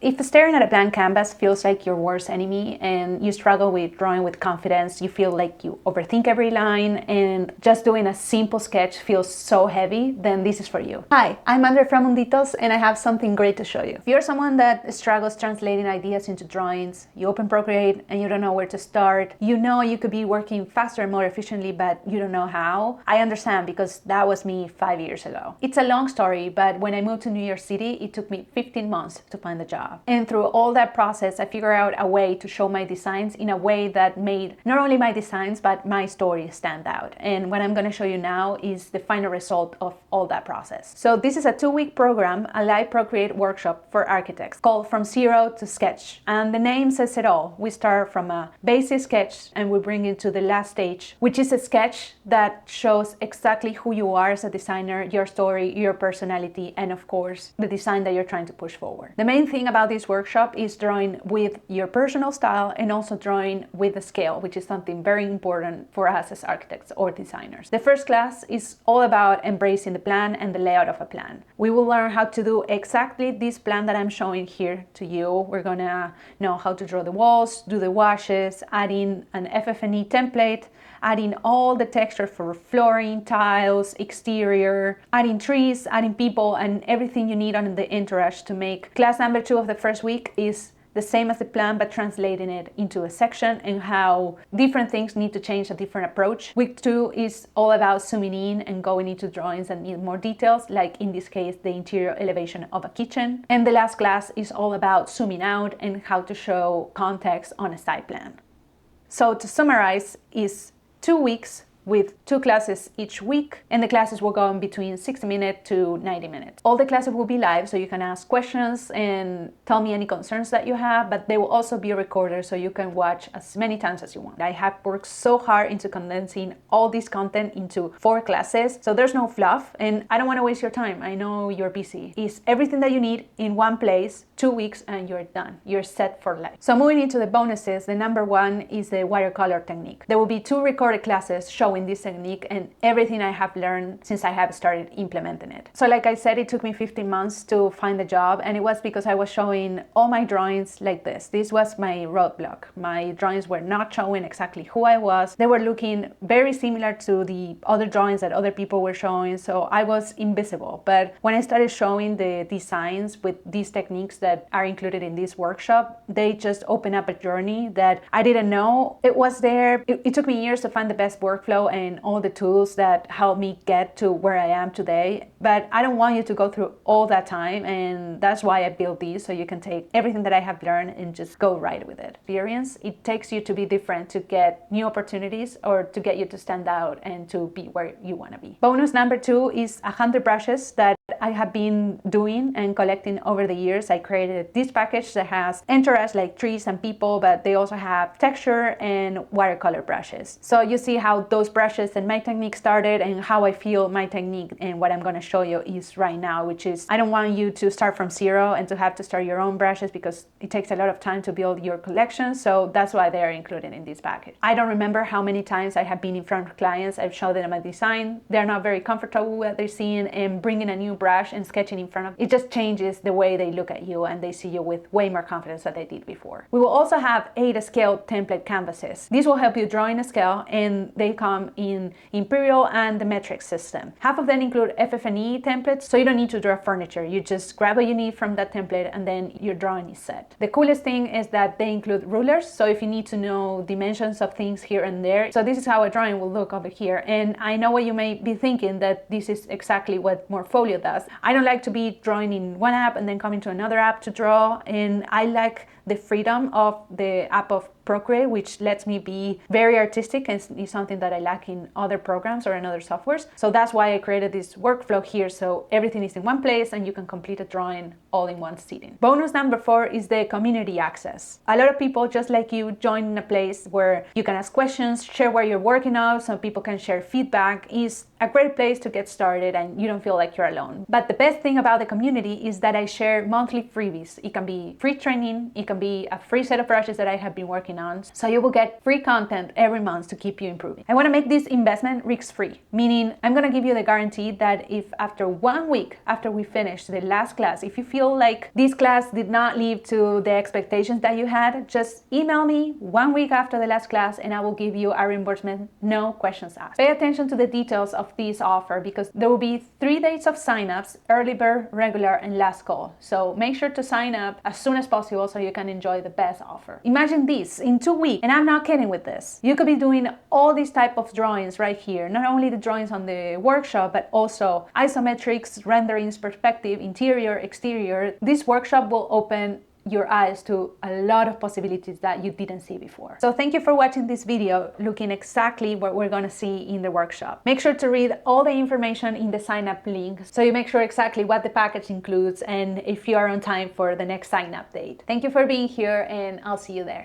If staring at a blank canvas feels like your worst enemy and you struggle with drawing with confidence, you feel like you overthink every line and just doing a simple sketch feels so heavy, then this is for you. Hi, I'm Andre from Munditos and I have something great to show you. If you're someone that struggles translating ideas into drawings, you open Procreate and you don't know where to start, you know you could be working faster and more efficiently but you don't know how, I understand because that was me 5 years ago. It's a long story, but when I moved to New York City, it took me 15 months to find a job. And through all that process, I figured out a way to show my designs in a way that made not only my designs, but my story stand out. And what I'm going to show you now is the final result of all that process. So this is a 2-week program, a live Procreate workshop for architects called From Zero to Sketch. And the name says it all. We start from a basic sketch and we bring it to the last stage, which is a sketch that shows exactly who you are as a designer, your story, your personality, and of course, the design that you're trying to push forward. The main thing about this workshop is drawing with your personal style and also drawing with the scale, which is something very important for us as architects or designers. The first class is all about embracing the plan and the layout of a plan. We will learn how to do exactly this plan that I'm showing here to you. We're gonna know how to draw the walls, do the washes, add in an FF&E template, adding all the texture for flooring, tiles, exterior, adding trees, adding people, and everything you need on the entourage to make. Class number 2 of the first week is the same as the plan, but translating it into a section and how different things need to change a different approach. Week 2 is all about zooming in and going into drawings that need more details, like in this case, the interior elevation of a kitchen. And the last class is all about zooming out and how to show context on a site plan. So to summarize, is 2 weeks with 2 classes each week, and the classes will go in between 60 minutes to 90 minutes. All the classes will be live, so you can ask questions and tell me any concerns that you have, but they will also be recorded so you can watch as many times as you want. I have worked so hard into condensing all this content into 4 classes, so there's no fluff, and I don't want to waste your time. I know you're busy. It's everything that you need in one place, 2 weeks, and you're done. You're set for life. So moving into the bonuses, the number 1 is the watercolor technique. There will be 2 recorded classes showing this technique and everything I have learned since I have started implementing it. So like I said, it took me 15 months to find the job, and it was because I was showing all my drawings like this. This was my roadblock. My drawings were not showing exactly who I was. They were looking very similar to the other drawings that other people were showing, so I was invisible. But when I started showing the designs with these techniques that are included in this workshop, they just opened up a journey that I didn't know it was there. It took me years to find the best workflow and all the tools that helped me get to where I am today. But I don't want you to go through all that time, and that's why I built these, so you can take everything that I have learned and just go right with it. Experience, it takes you to be different, to get new opportunities, or to get you to stand out and to be where you want to be. Bonus number 2 is 100 brushes that I have been doing and collecting over the years. I created this package that has entourage like trees and people, but they also have texture and watercolor brushes. So you see how those brushes and my technique started and how I feel my technique and what I'm going to show you is right now, which is I don't want you to start from zero and to have to start your own brushes because it takes a lot of time to build your collection. So that's why they're included in this package. I don't remember how many times I have been in front of clients. I've showed them my design. They're not very comfortable with what they're seeing, and bringing a new brush and sketching in front of it just changes the way they look at you and they see you with way more confidence than they did before. We will also have 8 scale template canvases. These will help you draw in a scale, and they come in Imperial and the metric system. Half of them include FF&E templates, so you don't need to draw furniture. You just grab what you need from that template and then your drawing is set. The coolest thing is that they include rulers, so if you need to know dimensions of things here and there. So this is how a drawing will look over here. And I know what you may be thinking, that this is exactly what Morpholio does. I don't like to be drawing in one app and then coming to another app to draw, and I like the freedom of the app of Procreate, which lets me be very artistic, and is something that I lack in other programs or in other softwares. So that's why I created this workflow here, so everything is in one place and you can complete a drawing all in one sitting. Bonus number 4 is the community access. A lot of people just like you join in a place where you can ask questions, share what you're working on, so people can share feedback. Is a great place to get started and you don't feel like you're alone. But the best thing about the community is that I share monthly freebies. It can be free training, it can be a free set of brushes that I have been working on. So you will get free content every month to keep you improving. I want to make this investment risk-free, meaning I'm going to give you the guarantee that if after 1 week after we finish the last class, if you feel like this class did not live to the expectations that you had, just email me 1 week after the last class and I will give you a reimbursement, no questions asked. Pay attention to the details of this offer because there will be 3 days of signups: early bird, regular, and last call. So make sure to sign up as soon as possible so you can enjoy the best offer. Imagine this, in 2 weeks, and I'm not kidding with this, you could be doing all these type of drawings right here, not only the drawings on the workshop, but also isometrics, renderings, perspective, interior, exterior. This workshop will open your eyes to a lot of possibilities that you didn't see before. So thank you for watching this video, looking exactly what we're going to see in the workshop. Make sure to read all the information in the sign up link so you make sure exactly what the package includes and if you are on time for the next sign up date. Thank you for being here and I'll see you there.